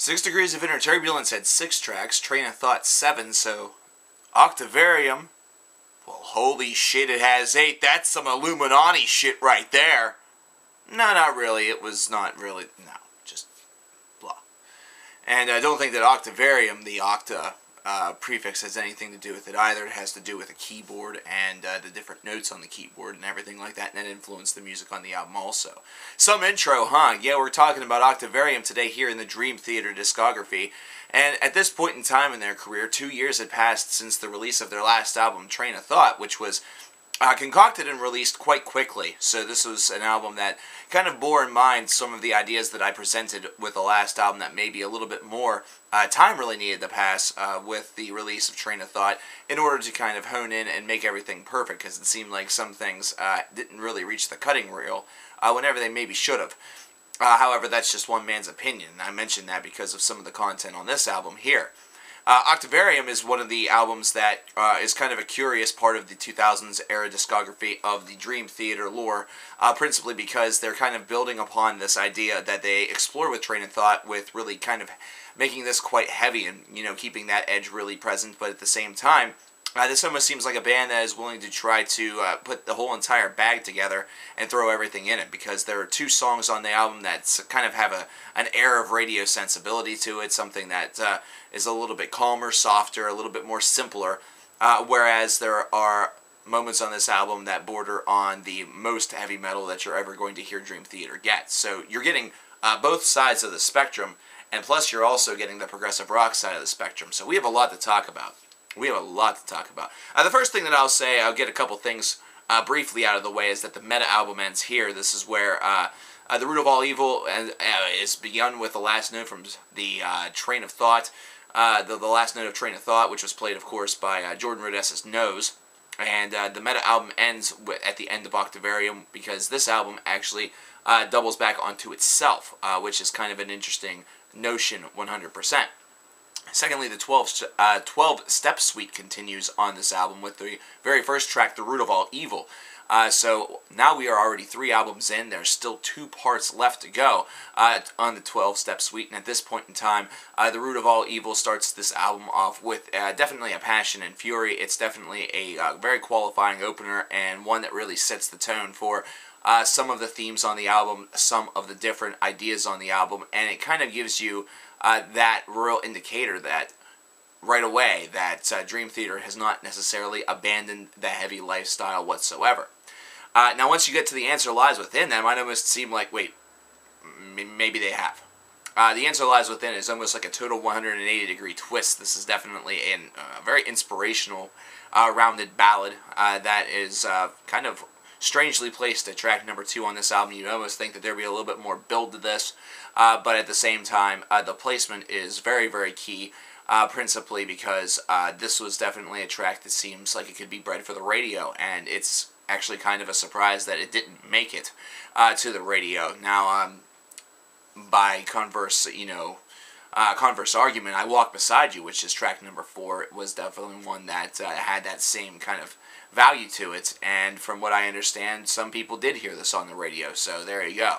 6 Degrees of Inner Turbulence had 6 tracks, Train of Thought 7, so Octavarium, well, holy shit, it has 8. That's some Illuminati shit right there. No, not really. It was not really. No, just blah. And I don't think that Octavarium, the octa prefix, has anything to do with it either. It has to do with a keyboard and the different notes on the keyboard and everything like that, and that influenced the music on the album also. Some intro, huh? Yeah, we're talking about Octavarium today here in the Dream Theater discography. And at this point in time in their career, 2 years had passed since the release of their last album, Train of Thought, which was concocted and released quite quickly. So this was an album that kind of bore in mind some of the ideas that I presented with the last album, that maybe a little bit more time really needed to pass with the release of Train of Thought in order to kind of hone in and make everything perfect, because it seemed like some things didn't really reach the cutting reel whenever they maybe should have. However, that's just one man's opinion. I mentioned that because of some of the content on this album here. Octavarium is one of the albums that is kind of a curious part of the 2000s era discography of the Dream Theater lore, principally because they're kind of building upon this idea that they explore with Train of Thought, with really kind of making this quite heavy and, you know, keeping that edge really present, but at the same time, this almost seems like a band that is willing to try to put the whole entire bag together and throw everything in it, because there are 2 songs on the album that kind of have an air of radio sensibility to it, something that is a little bit calmer, softer, a little bit more simpler, whereas there are moments on this album that border on the most heavy metal that you're ever going to hear Dream Theater get. So you're getting both sides of the spectrum, and plus you're also getting the progressive rock side of the spectrum. So we have a lot to talk about. The first thing that I'll say, I'll get a couple things briefly out of the way, is that the meta album ends here. This is where the root of all evil is begun with the last note from the Train of Thought, the last note of Train of Thought, which was played, of course, by Jordan Rudess's Nose. And the meta album ends at the end of Octavarium, because this album actually doubles back onto itself, which is kind of an interesting notion 100%. Secondly, the 12-step suite continues on this album with the very first track, The Root of All Evil. So now we are already 3 albums in. There's still 2 parts left to go on the 12-step suite, and at this point in time, The Root of All Evil starts this album off with definitely a passion and fury. It's definitely a very qualifying opener, and one that really sets the tone for some of the themes on the album, some of the different ideas on the album, and it kind of gives you that real indicator that right away that Dream Theater has not necessarily abandoned the heavy lifestyle whatsoever. Now, once you get to The Answer Lies Within, that might almost seem like, wait, maybe they have. The Answer Lies Within is almost like a total 180-degree twist. This is definitely a very inspirational, rounded ballad that is kind of strangely placed at track number 2 on this album. You'd almost think that there'd be a little bit more build to this, but at the same time, the placement is very, very key, principally because this was definitely a track that seems like it could be bred for the radio, and it's actually kind of a surprise that it didn't make it to the radio. Now, by converse, converse argument, I Walk Beside You, which is track number 4, it was definitely one that had that same kind of value to it, and from what I understand, some people did hear this on the radio, so there you go.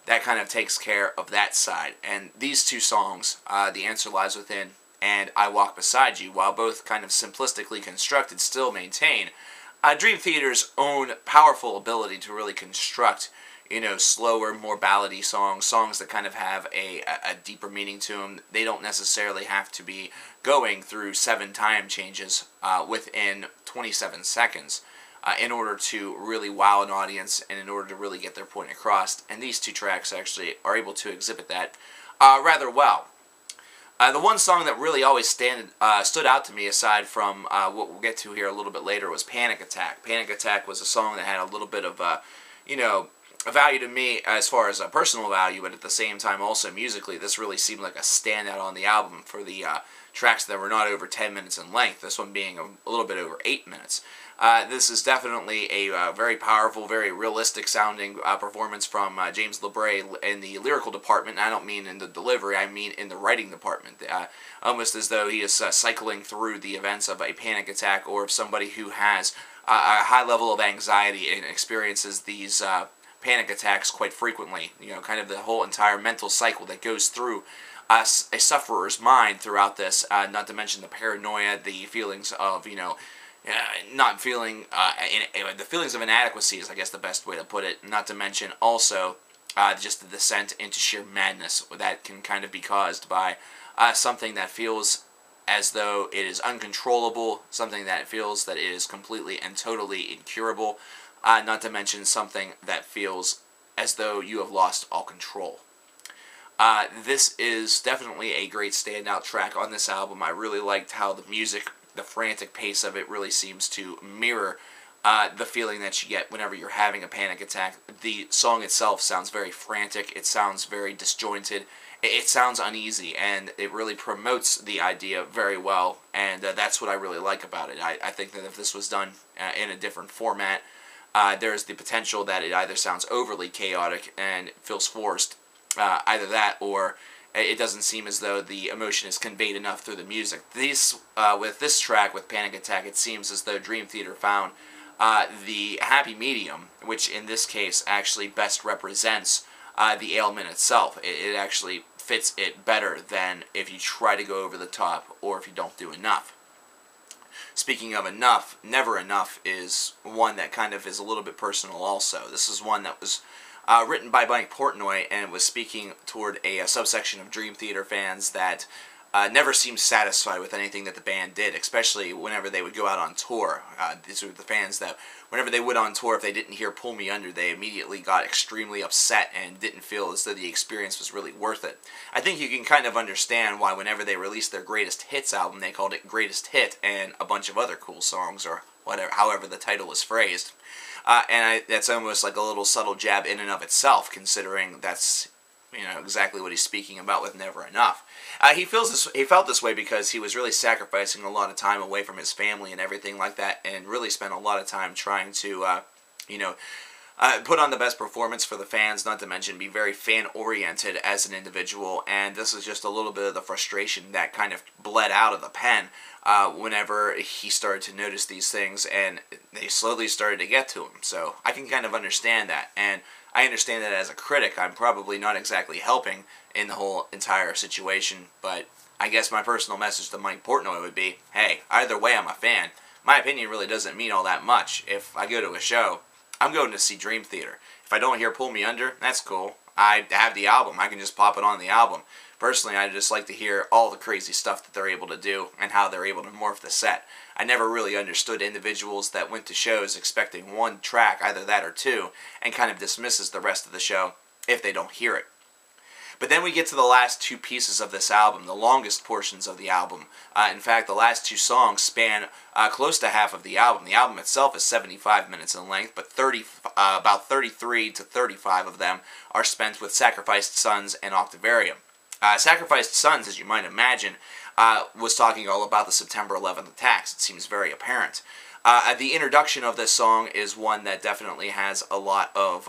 That kind of takes care of that side. And these 2 songs, The Answer Lies Within and I Walk Beside You, while both kind of simplistically constructed, still maintain Dream Theater's own powerful ability to really construct, slower, more ballady songs that kind of have a deeper meaning to them. They don't necessarily have to be going through 7 time changes within 27 seconds in order to really wow an audience and in order to really get their point across. And these 2 tracks actually are able to exhibit that rather well. The one song that really always stood out to me, aside from what we'll get to here a little bit later, was Panic Attack. Panic Attack was a song that had a little bit of, a value to me as far as a personal value, but at the same time also musically, this really seemed like a standout on the album for the tracks that were not over 10 minutes in length, this one being a little bit over 8 minutes. This is definitely a very powerful, very realistic sounding performance from James LeBray in the lyrical department. And I don't mean in the delivery, I mean in the writing department. Almost as though he is cycling through the events of a panic attack, or of somebody who has a high level of anxiety and experiences these panic attacks quite frequently. Kind of the whole entire mental cycle that goes through a sufferer's mind throughout this, not to mention the paranoia, the feelings of, not feeling, the feelings of inadequacy is, I guess, the best way to put it, not to mention also just the descent into sheer madness that can kind of be caused by something that feels as though it is uncontrollable, something that feels that it is completely and totally incurable, not to mention something that feels as though you have lost all control. This is definitely a great standout track on this album. I really liked how the music, the frantic pace of it really seems to mirror the feeling that you get whenever you're having a panic attack. The song itself sounds very frantic, it sounds very disjointed, it sounds uneasy, and it really promotes the idea very well, and that's what I really like about it. I think that if this was done in a different format, there's the potential that it either sounds overly chaotic and feels forced, either that, or it doesn't seem as though the emotion is conveyed enough through the music. With this track, with Panic Attack, it seems as though Dream Theater found the happy medium, which in this case actually best represents the ailment itself. It actually fits it better than if you try to go over the top or if you don't do enough. Speaking of enough, Never Enough is one that kind of is a little bit personal also. This is one that was written by Mike Portnoy, and it was speaking toward a subsection of Dream Theater fans that never seemed satisfied with anything that the band did, especially whenever they would go out on tour. These were the fans that whenever they went on tour, if they didn't hear Pull Me Under, they immediately got extremely upset and didn't feel as though the experience was really worth it. I think you can kind of understand why whenever they released their Greatest Hits album, they called it Greatest Hit and a bunch of other cool songs, or whatever, however the title was phrased. That's almost like a little subtle jab in and of itself, considering that's exactly what he's speaking about with Never Enough. He felt this way because he was really sacrificing a lot of time away from his family and everything like that, and really spent a lot of time trying to, put on the best performance for the fans, not to mention be very fan-oriented as an individual, and this is just a little bit of the frustration that kind of bled out of the pen whenever he started to notice these things, and they slowly started to get to him. So I can kind of understand that, and I understand that as a critic, I'm probably not exactly helping in the whole entire situation, but I guess my personal message to Mike Portnoy would be, hey, either way I'm a fan. My opinion really doesn't mean all that much. If I go to a show, I'm going to see Dream Theater. If I don't hear Pull Me Under, that's cool. I have the album. I can just pop it on the album. Personally, I just like to hear all the crazy stuff that they're able to do and how they're able to morph the set. I never really understood individuals that went to shows expecting one track, either that or two, and kind of dismisses the rest of the show if they don't hear it. But then we get to the last two pieces of this album, the longest portions of the album. In fact, the last two songs span close to half of the album. The album itself is 75 minutes in length, but about 33 to 35 of them are spent with Sacrificed Sons and Octavarium. Sacrificed Sons, as you might imagine, was talking all about the September 11th attacks. It seems very apparent. The introduction of this song is one that definitely has a lot of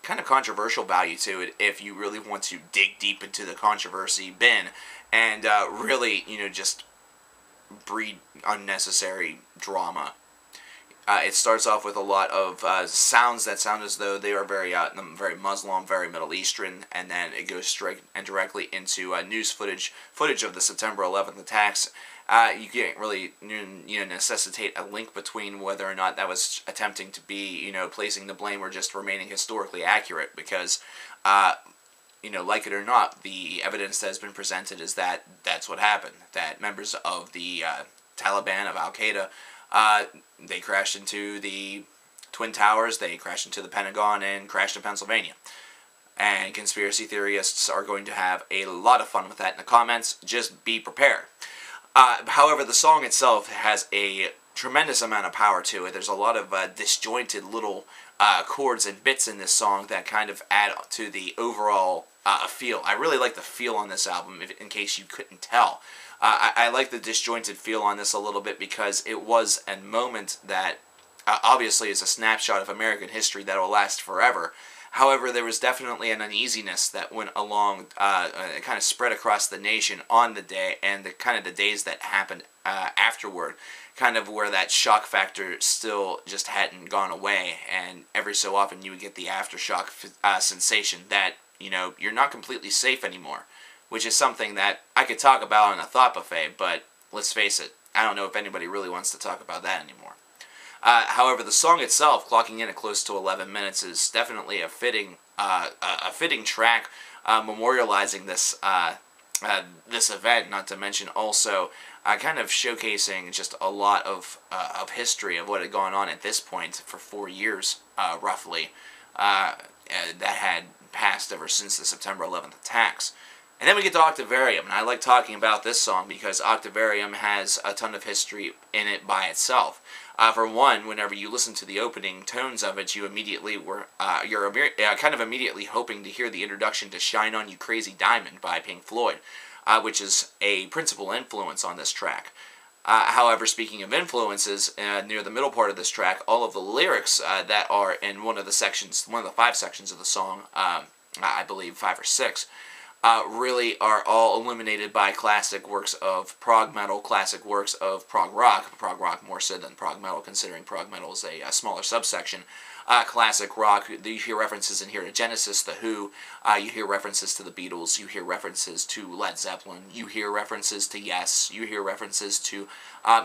kind of controversial value to it if you really want to dig deep into the controversy bin and really, just breed unnecessary drama. It starts off with a lot of sounds that sound as though they are very Muslim, very Middle Eastern, and then it goes straight and directly into news footage of the September 11th attacks. You can't really necessitate a link between whether or not that was attempting to be placing the blame or just remaining historically accurate, because like it or not, the evidence that has been presented is that that's what happened, that members of the Taliban, of Al-Qaeda, they crashed into the Twin Towers, they crashed into the Pentagon, and crashed in Pennsylvania. And conspiracy theorists are going to have a lot of fun with that in the comments. Just be prepared. However, the song itself has a tremendous amount of power to it. There's a lot of disjointed little chords and bits in this song that kind of add to the overall feel. I really like the feel on this album, in case you couldn't tell. I like the disjointed feel on this a little bit because it was a moment that obviously is a snapshot of American history that will last forever. However, there was definitely an uneasiness that went along, kind of spread across the nation on the day, and the days that happened afterward, kind of where that shock factor still just hadn't gone away, and every so often you would get the aftershock sensation that, you're not completely safe anymore, which is something that I could talk about in a thought buffet, but let's face it, I don't know if anybody really wants to talk about that anymore. However, the song itself, clocking in at close to 11 minutes, is definitely a fitting track, memorializing this this event. Not to mention also kind of showcasing just a lot of history of what had gone on at this point for 4 years, roughly, that had passed ever since the September 11th attacks. And then we get to Octavarium, and I like talking about this song because Octavarium has a ton of history in it by itself. For one, whenever you listen to the opening tones of it, you immediately you're kind of immediately hoping to hear the introduction to "Shine On You Crazy Diamond" by Pink Floyd, which is a principal influence on this track. However, speaking of influences, near the middle part of this track, all of the lyrics that are in one of the 5 sections of the song, I believe 5 or 6. Really are all illuminated by classic works of prog metal, classic works of prog rock more so than prog metal, considering prog metal is a smaller subsection. Classic rock, you hear references in here to Genesis, The Who, you hear references to the Beatles, you hear references to Led Zeppelin, you hear references to Yes, you hear references to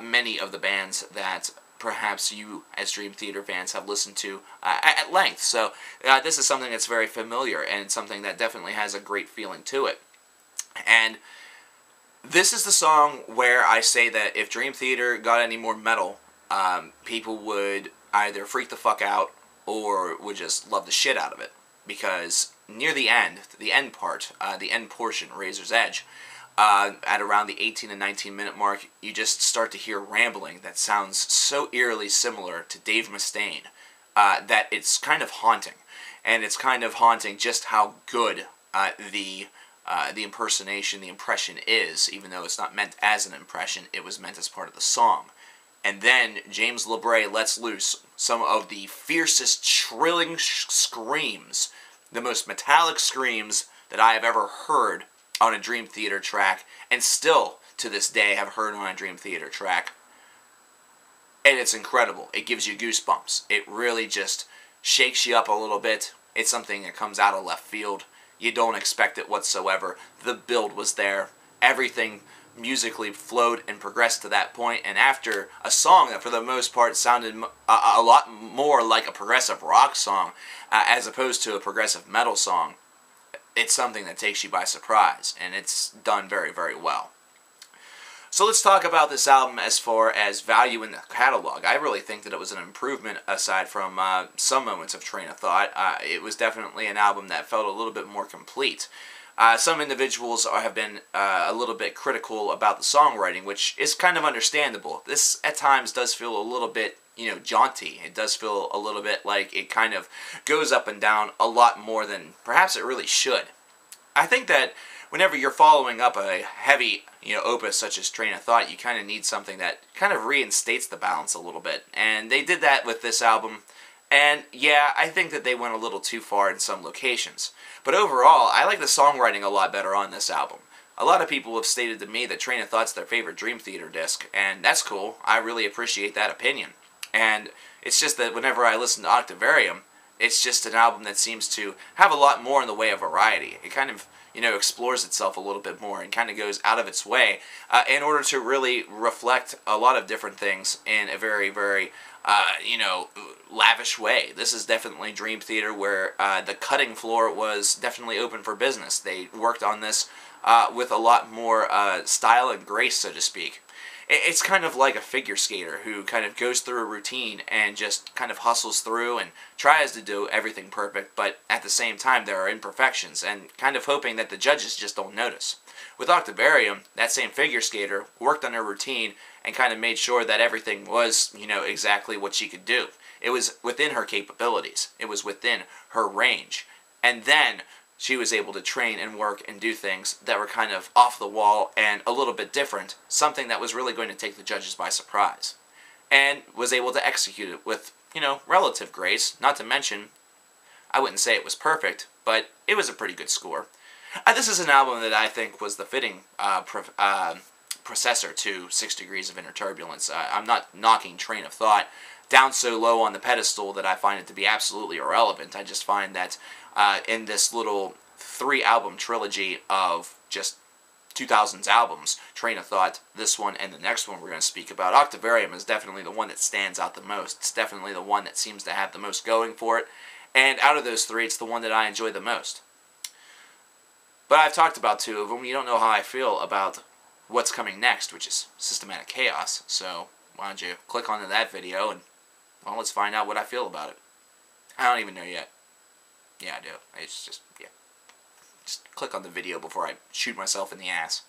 many of the bands that perhaps you, as Dream Theater fans, have listened to at length. So this is something that's very familiar, and something that definitely has a great feeling to it. And this is the song where I say that if Dream Theater got any more metal, people would either freak the fuck out or would just love the shit out of it. Because near the end part, the end portion, Razor's Edge, at around the 18 and 19 minute mark, you just start to hear rambling that sounds so eerily similar to Dave Mustaine that it's kind of haunting. And it's kind of haunting just how good the impersonation, the impression is, even though it's not meant as an impression, it was meant as part of the song. And then James LeBray lets loose some of the fiercest, shrilling screams, the most metallic screams that I have ever heard on a Dream Theater track, and still, to this day, have heard on a Dream Theater track. And it's incredible. It gives you goosebumps. It really just shakes you up a little bit. It's something that comes out of left field. You don't expect it whatsoever. The build was there. Everything musically flowed and progressed to that point, and after a song that for the most part sounded a lot more like a progressive rock song as opposed to a progressive metal song, it's something that takes you by surprise, and it's done very, very well. So let's talk about this album as far as value in the catalog. I really think that it was an improvement aside from some moments of train of thought. It was definitely an album that felt a little bit more complete. Some individuals have been a little bit critical about the songwriting, which is kind of understandable. This, at times, does feel a little bit, jaunty. It does feel a little bit like it kind of goes up and down a lot more than perhaps it really should. I think that whenever you're following up a heavy, opus such as Train of Thought, you kind of need something that kind of reinstates the balance a little bit. And they did that with this album. And yeah, I think that they went a little too far in some locations. But overall, I like the songwriting a lot better on this album. A lot of people have stated to me that Train of Thought's their favorite Dream Theater disc, and that's cool. I really appreciate that opinion. And it's just that whenever I listen to Octavarium, it's just an album that seems to have a lot more in the way of variety. It kind of, explores itself a little bit more and kind of goes out of its way in order to really reflect a lot of different things in a very, very, lavish way. This is definitely Dream Theater where the cutting floor was definitely open for business. They worked on this with a lot more style and grace, so to speak. It's kind of like a figure skater who kind of goes through a routine and just kind of hustles through and tries to do everything perfect, but at the same time there are imperfections and kind of hoping that the judges just don't notice. With Octavarium, that same figure skater worked on her routine and kind of made sure that everything was, exactly what she could do. It was within her capabilities. It was within her range. And then she was able to train and work and do things that were kind of off the wall and a little bit different, something that was really going to take the judges by surprise. And was able to execute it with, relative grace, not to mention, I wouldn't say it was perfect, but it was a pretty good score. This is an album that I think was the fitting processor to 6 Degrees of Inner Turbulence. I'm not knocking Train of Thought down so low on the pedestal that I find it to be absolutely irrelevant. I just find that in this little 3-album trilogy of just 2000s albums, Train of Thought, this one, and the next one we're going to speak about, Octavarium is definitely the one that stands out the most. It's definitely the one that seems to have the most going for it. And out of those three, it's the one that I enjoy the most. But I've talked about two of them. You don't know how I feel about what's coming next, which is Systematic Chaos. So why don't you click onto that video and, well, let's find out what I feel about it. I don't even know yet. Yeah, I do. It's just, yeah. Just click on the video before I shoot myself in the ass.